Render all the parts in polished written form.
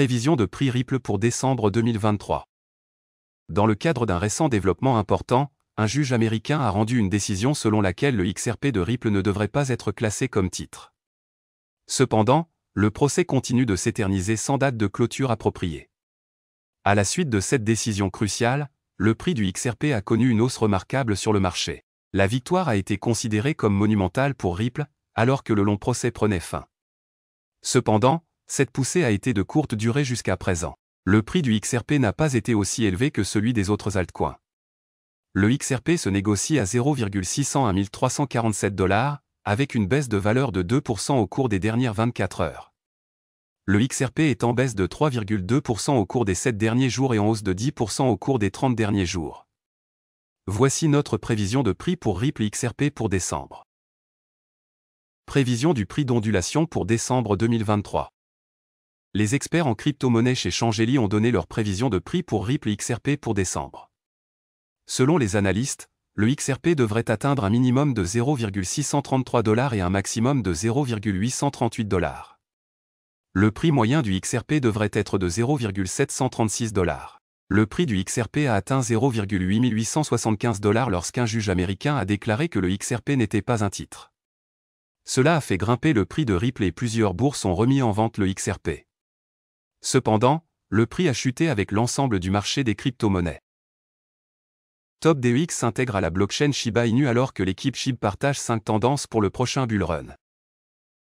Prévision de prix Ripple pour décembre 2023. Dans le cadre d'un récent développement important, un juge américain a rendu une décision selon laquelle le XRP de Ripple ne devrait pas être classé comme titre. Cependant, le procès continue de s'éterniser sans date de clôture appropriée. À la suite de cette décision cruciale, le prix du XRP a connu une hausse remarquable sur le marché. La victoire a été considérée comme monumentale pour Ripple, alors que le long procès prenait fin. Cependant, cette poussée a été de courte durée jusqu'à présent. Le prix du XRP n'a pas été aussi élevé que celui des autres altcoins. Le XRP se négocie à 0,601 347 $, avec une baisse de valeur de 2% au cours des dernières 24 heures. Le XRP est en baisse de 3,2% au cours des 7 derniers jours et en hausse de 10% au cours des 30 derniers jours. Voici notre prévision de prix pour Ripple XRP pour décembre. Prévision du prix d'ondulation pour décembre 2023. Les experts en crypto-monnaie chez Changeli ont donné leur prévision de prix pour Ripple XRP pour décembre. Selon les analystes, le XRP devrait atteindre un minimum de 0,633 $ et un maximum de 0,838 $. Le prix moyen du XRP devrait être de 0,736 $. Le prix du XRP a atteint 0,8875 $ lorsqu'un juge américain a déclaré que le XRP n'était pas un titre. Cela a fait grimper le prix de Ripple et plusieurs bourses ont remis en vente le XRP. Cependant, le prix a chuté avec l'ensemble du marché des crypto-monnaies. TopDEX s'intègre à la blockchain Shiba Inu alors que l'équipe SHIB partage 5 tendances pour le prochain bull run.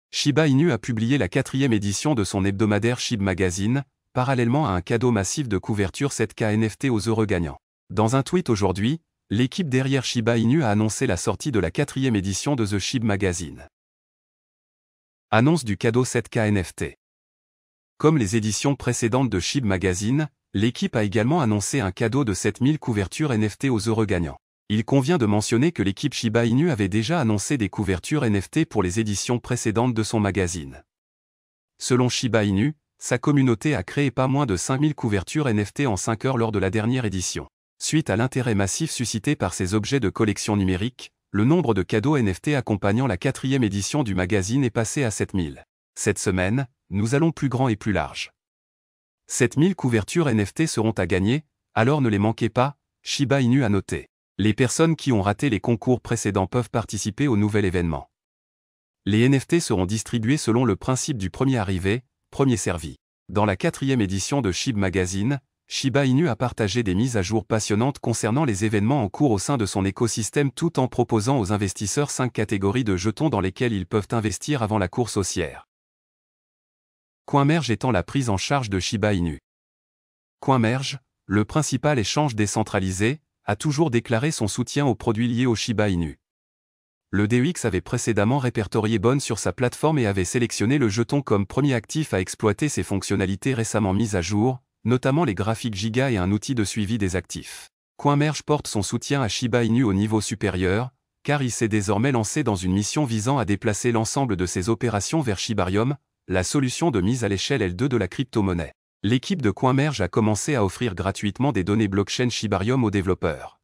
Shiba Inu a publié la 4e édition de son hebdomadaire SHIB Magazine, parallèlement à un cadeau massif de couverture 7K NFT aux heureux gagnants. Dans un tweet aujourd'hui, l'équipe derrière Shiba Inu a annoncé la sortie de la 4e édition de The SHIB Magazine. Annonce du cadeau 7K NFT. Comme les éditions précédentes de SHIB Magazine, l'équipe a également annoncé un cadeau de 7000 couvertures NFT aux heureux gagnants. Il convient de mentionner que l'équipe Shiba Inu avait déjà annoncé des couvertures NFT pour les éditions précédentes de son magazine. Selon Shiba Inu, sa communauté a créé pas moins de 5000 couvertures NFT en 5 heures lors de la dernière édition. Suite à l'intérêt massif suscité par ces objets de collection numérique, le nombre de cadeaux NFT accompagnant la 4e édition du magazine est passé à 7000. Cette semaine, nous allons plus grand et plus large. 7000 couvertures NFT seront à gagner, alors ne les manquez pas, Shiba Inu a noté. Les personnes qui ont raté les concours précédents peuvent participer au nouvel événement. Les NFT seront distribués selon le principe du premier arrivé, premier servi. Dans la 4e édition de SHIB Magazine, Shiba Inu a partagé des mises à jour passionnantes concernant les événements en cours au sein de son écosystème tout en proposant aux investisseurs 5 catégories de jetons dans lesquelles ils peuvent investir avant la course haussière. CoinMerge étant la prise en charge de Shiba Inu. CoinMerge, le principal échange décentralisé, a toujours déclaré son soutien aux produits liés au Shiba Inu. Le DEX avait précédemment répertorié Bonne sur sa plateforme et avait sélectionné le jeton comme premier actif à exploiter ses fonctionnalités récemment mises à jour, notamment les graphiques Giga et un outil de suivi des actifs. CoinMerge porte son soutien à Shiba Inu au niveau supérieur, car il s'est désormais lancé dans une mission visant à déplacer l'ensemble de ses opérations vers Shibarium, la solution de mise à l'échelle L2 de la crypto-monnaie. L'équipe de CoinMerge a commencé à offrir gratuitement des données blockchain Shibarium aux développeurs.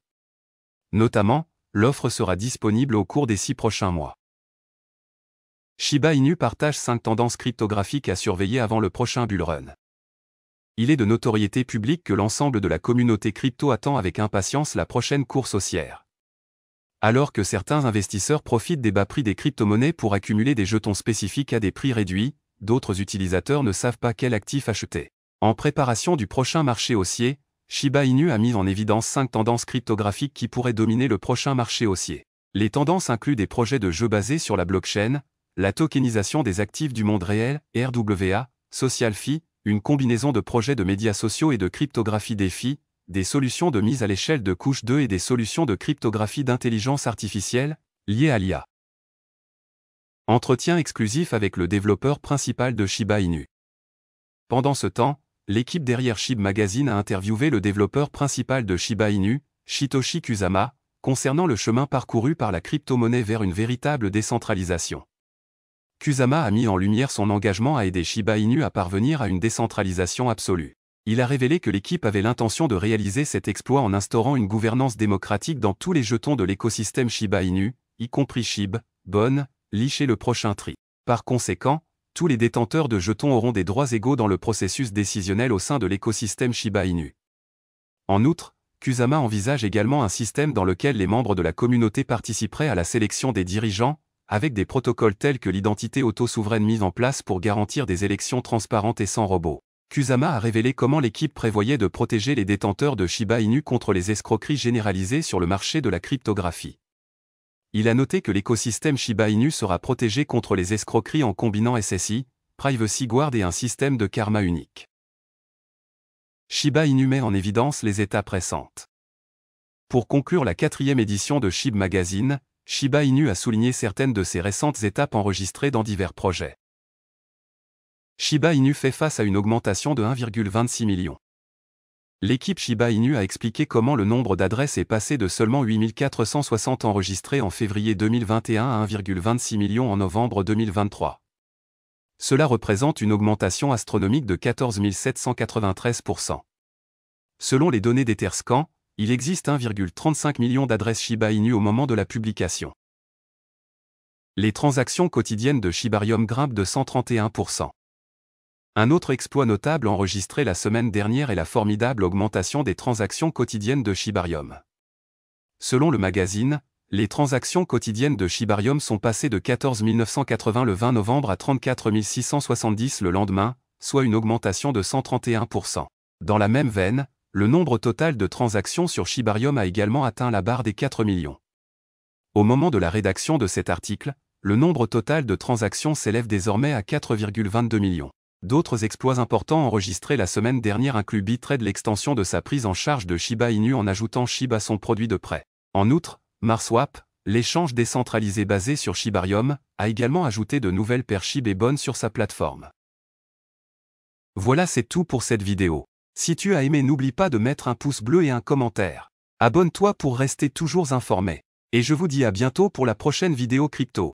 Notamment, l'offre sera disponible au cours des 6 prochains mois. Shiba Inu partage 5 tendances cryptographiques à surveiller avant le prochain bull run. Il est de notoriété publique que l'ensemble de la communauté crypto attend avec impatience la prochaine course haussière. Alors que certains investisseurs profitent des bas prix des crypto-monnaies pour accumuler des jetons spécifiques à des prix réduits, d'autres utilisateurs ne savent pas quel actif acheter. En préparation du prochain marché haussier, Shiba Inu a mis en évidence 5 tendances cryptographiques qui pourraient dominer le prochain marché haussier. Les tendances incluent des projets de jeux basés sur la blockchain, la tokenisation des actifs du monde réel, RWA, Social Fi, une combinaison de projets de médias sociaux et de cryptographie DeFi, des solutions de mise à l'échelle de couche 2 et des solutions de cryptographie d'intelligence artificielle, liées à l'IA. Entretien exclusif avec le développeur principal de Shiba Inu. Pendant ce temps, l'équipe derrière SHIB Magazine a interviewé le développeur principal de Shiba Inu, Shitoshi Kusama, concernant le chemin parcouru par la crypto-monnaie vers une véritable décentralisation. Kusama a mis en lumière son engagement à aider Shiba Inu à parvenir à une décentralisation absolue. Il a révélé que l'équipe avait l'intention de réaliser cet exploit en instaurant une gouvernance démocratique dans tous les jetons de l'écosystème Shiba Inu, y compris SHIB, Bonne, Leash et le prochain tri. Par conséquent, tous les détenteurs de jetons auront des droits égaux dans le processus décisionnel au sein de l'écosystème Shiba Inu. En outre, Kusama envisage également un système dans lequel les membres de la communauté participeraient à la sélection des dirigeants, avec des protocoles tels que l'identité auto-souveraine mise en place pour garantir des élections transparentes et sans robots. Kusama a révélé comment l'équipe prévoyait de protéger les détenteurs de Shiba Inu contre les escroqueries généralisées sur le marché de la cryptographie. Il a noté que l'écosystème Shiba Inu sera protégé contre les escroqueries en combinant SSI, Privacy Guard et un système de karma unique. Shiba Inu met en évidence les étapes récentes. Pour conclure la 4e édition de SHIB Magazine, Shiba Inu a souligné certaines de ses récentes étapes enregistrées dans divers projets. Shiba Inu fait face à une augmentation de 1,26 million. L'équipe Shiba Inu a expliqué comment le nombre d'adresses est passé de seulement 8460 enregistrées en février 2021 à 1,26 million en novembre 2023. Cela représente une augmentation astronomique de 14 793%. Selon les données d'Etherscan, il existe 1,35 million d'adresses Shiba Inu au moment de la publication. Les transactions quotidiennes de Shibarium grimpent de 131%. Un autre exploit notable enregistré la semaine dernière est la formidable augmentation des transactions quotidiennes de Shibarium. Selon le magazine, les transactions quotidiennes de Shibarium sont passées de 14 980 le 20 novembre à 34 670 le lendemain, soit une augmentation de 131%. Dans la même veine, le nombre total de transactions sur Shibarium a également atteint la barre des 4 millions. Au moment de la rédaction de cet article, le nombre total de transactions s'élève désormais à 4,22 millions. D'autres exploits importants enregistrés la semaine dernière incluent Bitrade l'extension de sa prise en charge de Shiba Inu en ajoutant SHIB à son produit de prêt. En outre, Marswap, l'échange décentralisé basé sur Shibarium, a également ajouté de nouvelles paires SHIB et bonnes sur sa plateforme. Voilà, c'est tout pour cette vidéo. Si tu as aimé, n'oublie pas de mettre un pouce bleu et un commentaire. Abonne-toi pour rester toujours informé. Et je vous dis à bientôt pour la prochaine vidéo crypto.